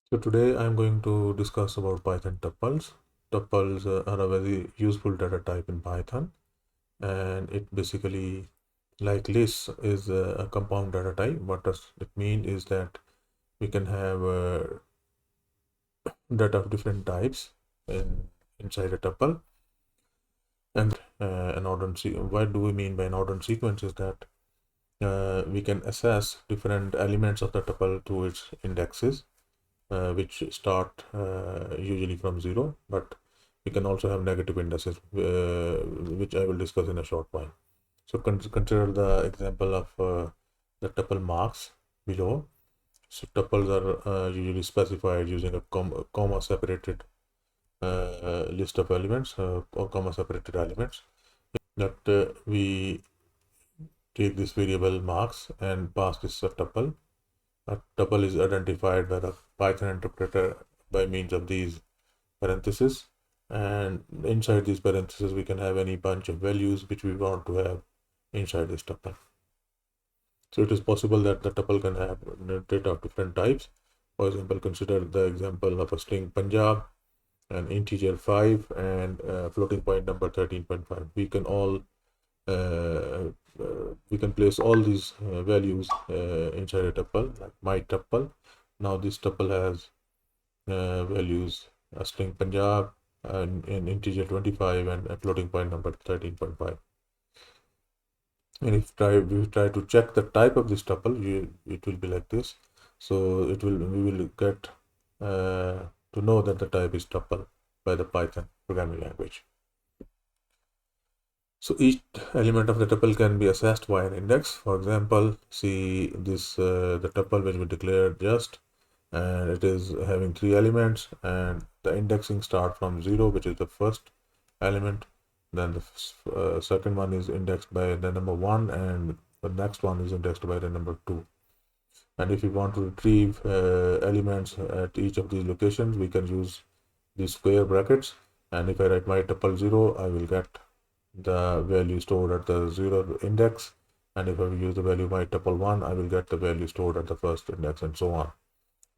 So today I'm going to discuss about Python tuples. Tuples are a very useful data type in Python, and it basically, like lists, is a compound data type. What does it mean is that we can have data of different types inside a tuple, and an ordered what do we mean by an ordered sequence is that we can assess different elements of the tuple to its indexes, which start usually from 0, but we can also have negative indices, which I will discuss in a short while. So consider the example of the tuple marks below. So tuples are usually specified using a comma separated list of elements or comma separated elements that we take this variable marks and pass this tuple. A tuple is identified by the Python interpreter by means of these parentheses, and inside these parentheses we can have any bunch of values which we want to have inside this tuple. So it is possible that the tuple can have data of different types. For example, consider the example of a string Punjab, an integer 5, and floating point number 13.5. We can place all these values inside a tuple, like my tuple. Now this tuple has values a string Punjab, an integer 25, and a floating point number 13.5. And if we try to check the type of this tuple, it will be like this. So we will get to know that the type is tuple by the Python programming language. So each element of the tuple can be accessed via an index. For example, see this the tuple which we declared just, and it is having 3 elements, and the indexing start from 0, which is the first element. Then the second one is indexed by the number 1, and the next one is indexed by the number 2. And if we want to retrieve elements at each of these locations, we can use these square brackets. And if I write my tuple 0, I will get the value stored at the 0 index, and if I use the value my tuple 1, I will get the value stored at the first index, and so on.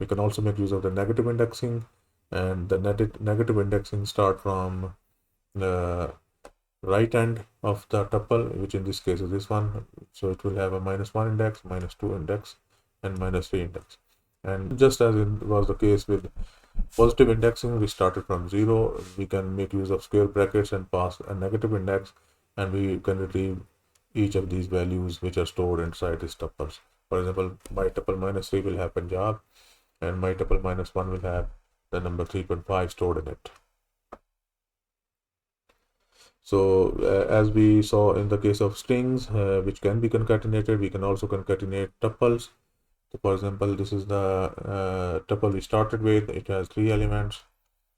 We can also make use of the negative indexing, and the negative indexing start from the right end of the tuple, which in this case is this one. So it will have a -1 index, -2 index, and -3 index. And just as it was the case with positive indexing, we started from 0. We can make use of square brackets and pass a negative index, and we can retrieve each of these values which are stored inside these tuples. For example, my tuple -3 will have Punjab, and my tuple -1 will have the number 3.5 stored in it. So as we saw in the case of strings, which can be concatenated, we can also concatenate tuples. So for example, this is the tuple we started with. It has 3 elements,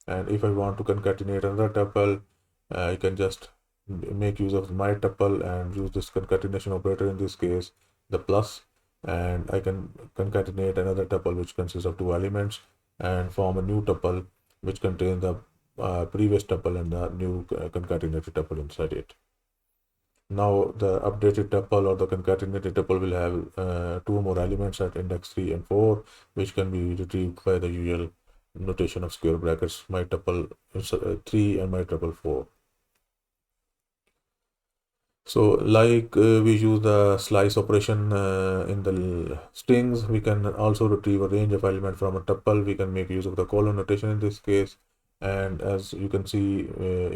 and if I want to concatenate another tuple, I can just make use of my tuple and use this concatenation operator, in this case the plus, and I can concatenate another tuple which consists of 2 elements and form a new tuple which contains the previous tuple and the new concatenated tuple inside it. Now the updated tuple or the concatenated tuple will have 2 more elements at index 3 and 4, which can be retrieved by the usual notation of square brackets, my tuple 3 and my tuple 4. So like we use the slice operation in the strings, we can also retrieve a range of elements from a tuple. We can make use of the colon notation in this case. And as you can see,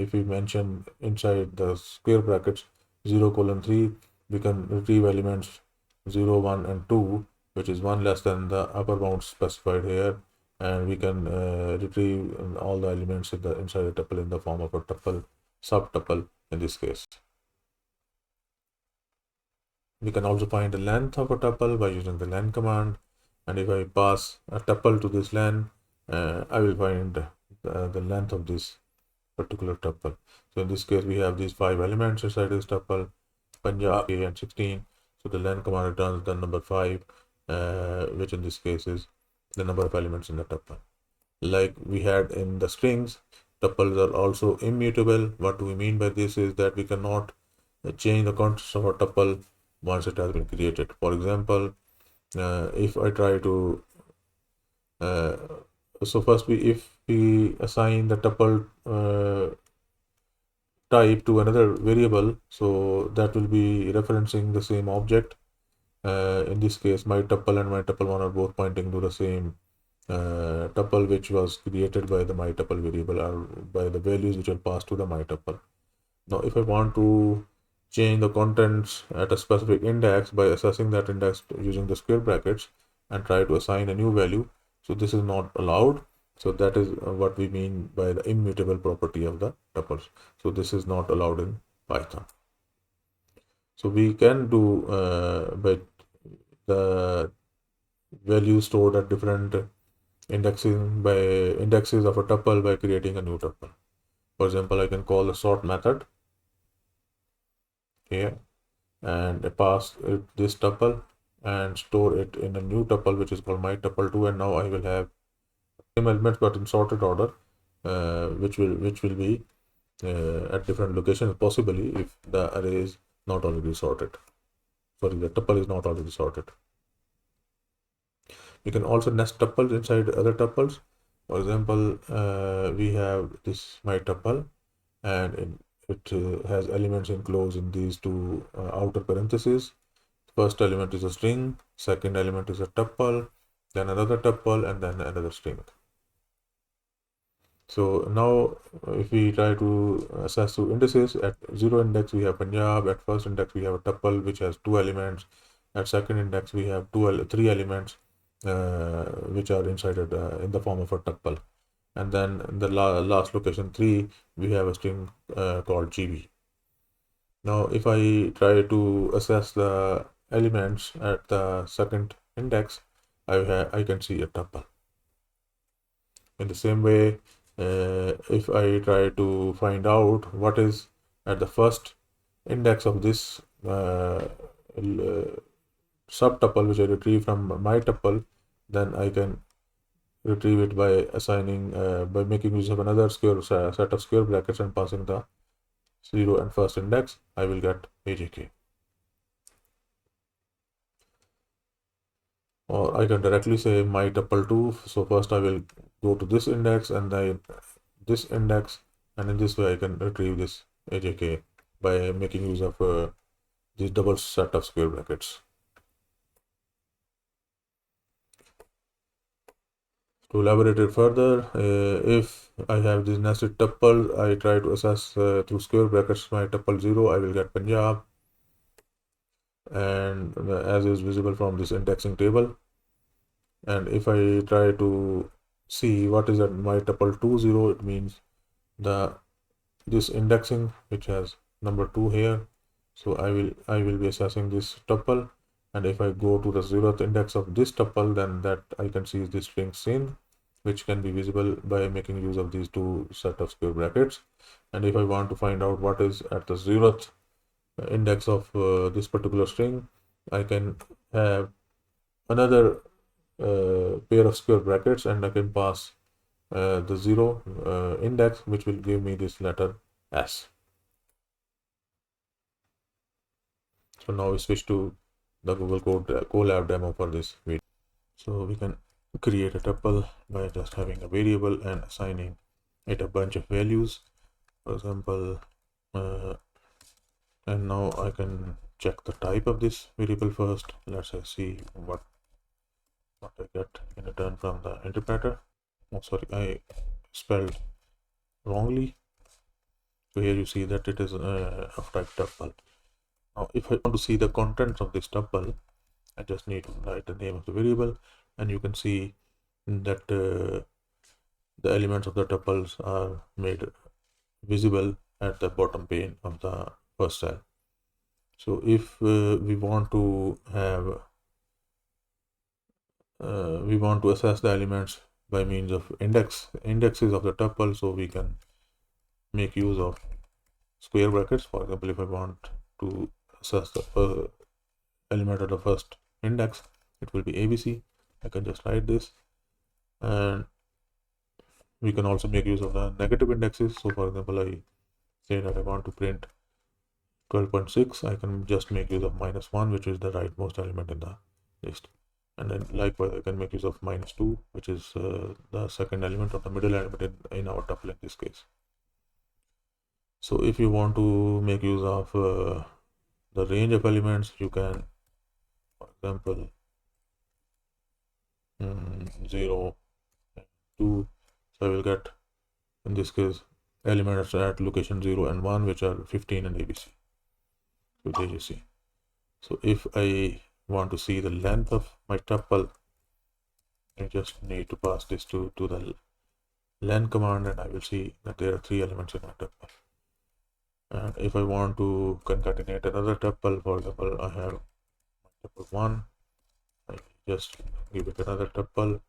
if we mention inside the square brackets 0:3, we can retrieve elements 0, 1, and 2, which is 1 less than the upper bound specified here. And we can retrieve all the elements inside the tuple in the form of a tuple, subtuple in this case. We can also find the length of a tuple by using the len command. And if I pass a tuple to this len, I will find the length of this particular tuple. So in this case, we have these 5 elements inside this tuple, Punjab, and 16. So the len command returns the number 5, which in this case is the number of elements in the tuple. Like we had in the strings, tuples are also immutable. What do we mean by this is that we cannot change the contents of a tuple once it has been created. For example, if I try to So first, if we assign the tuple type to another variable, so that will be referencing the same object. In this case, my tuple and my tuple1 are both pointing to the same tuple which was created by the my tuple variable, or by the values which are passed to the my tuple. Now, if I want to change the contents at a specific index by accessing that index using the square brackets and try to assign a new value, so this is not allowed. So that is what we mean by the immutable property of the tuples. So this is not allowed in Python. So we can do by the values stored at different indexes of a tuple by creating a new tuple. For example, I can call the sort method here and pass it this tuple and store it in a new tuple which is called my tuple2, and now I will have same elements but in sorted order, which will be at different locations possibly if the array is not already sorted. Sorry, the tuple is not already sorted. You can also nest tuples inside other tuples. For example, we have this my tuple, and it has elements enclosed in these two outer parentheses. First element is a string, second element is a tuple, then another tuple, and then another string. So now if we try to access to indices, at 0 index we have Punjab, at first index we have a tuple which has 2 elements, at second index we have 3 elements which are inside it in the form of a tuple, and then in the last location 3 we have a string called GB. Now if I try to access the elements at the second index, I can see a tuple. In the same way, if I try to find out what is at the first index of this subtuple which I retrieve from my tuple, then I can retrieve it by assigning by making use of another set of square brackets and passing the 0 and first index. I will get AJK. Or I can directly say my tuple2. So first I will go to this index and then this index, and in this way I can retrieve this AJK by making use of this double set of square brackets. To elaborate it further, if I have this nested tuple, I try to access through square brackets my tuple 0, I will get Punjab, and as is visible from this indexing table. And if I try to see what is at my tuple 2 0, it means this indexing which has number 2 here. So I will be accessing this tuple, and if I go to the 0th index of this tuple, then that I can see this string sin, which can be visible by making use of these two set of square brackets. And if I want to find out what is at the 0th index of this particular string, I can have another pair of square brackets, and I can pass the 0 index, which will give me this letter S. So now we switch to the Google Colab demo for this video. So we can create a tuple by just having a variable and assigning it a bunch of values, for example, and now I can check the type of this variable first. Let's see what I get in return from the interpreter. Oh, sorry, I spelled wrongly. So here you see that it is of type tuple. Now if I want to see the contents of this tuple, I just need to write the name of the variable, and you can see that the elements of the tuples are made visible at the bottom pane of the first cell. So if we want to have we want to access the elements by means of indexes of the tuple, so we can make use of square brackets. For example, if I want to access the element of the first index, it will be ABC. I can just write this, and we can also make use of the negative indexes. So for example, I say that I want to print 12.6, I can just make use of -1, which is the rightmost element in the list. And then likewise I can make use of -2, which is the second element or the middle element in our tuple in this case. So if you want to make use of the range of elements, you can, for example, 0 and 2. So I will get, in this case, elements at location 0 and 1, which are 15 and ABC with AJC. So if I want to see the length of my tuple, I just need to pass this to the len command, and I will see that there are 3 elements in my tuple. And if I want to concatenate another tuple, for example, I have tuple 1, I just give it another tuple,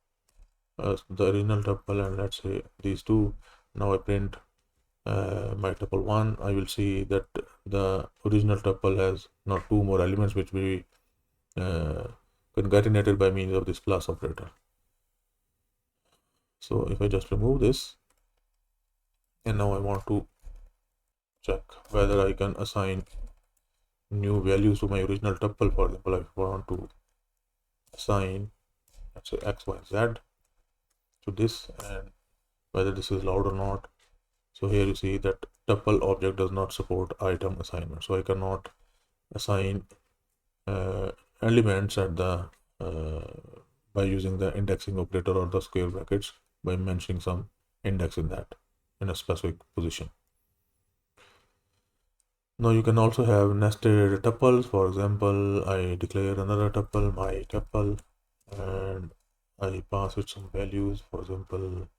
the original tuple, and let's say these two. Now I print my tuple 1. I will see that the original tuple has now 2 more elements which will be concatenated by means of this plus operator. So if I just remove this, and now I want to check whether I can assign new values to my original tuple. For example, I want to assign, let's say, x, y, z to this, and whether this is allowed or not. So here you see that tuple object does not support item assignment, so I cannot assign elements at the by using the indexing operator or the square brackets by mentioning some index in that in a specific position. Now you can also have nested tuples. For example, I declare another tuple, my tuple, and I pass it some values. For example,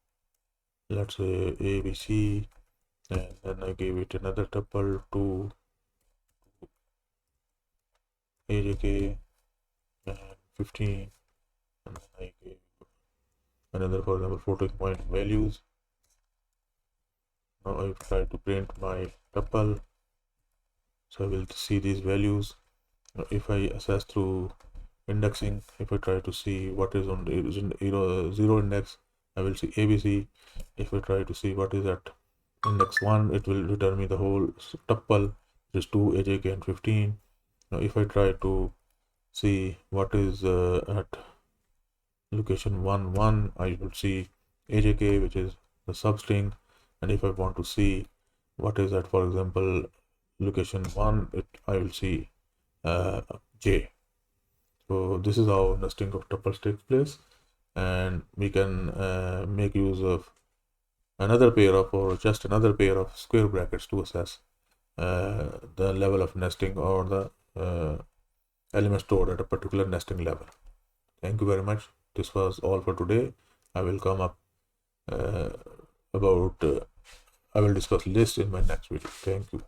let's say ABC, and then I give it another tuple to AJK and 15, and then I give another, for example, floating point values. Now I try to print my tuple, so I will see these values. Now if I access through indexing, if I try to see what is on the 0 index, I will see ABC. If I try to see what is at index 1, it will return me the whole tuple, which is 2, AJK, and 15. Now if I try to see what is at location 1, 1, I will see AJK, which is the substring. And if I want to see what is at, for example, location 1, I will see J. So this is how nesting of tuples takes place, and we can make use of another pair of, or just another pair of square brackets to assess the level of nesting or the element stored at a particular nesting level. Thank you very much. This was all for today. I will come up I will discuss list in my next video. Thank you.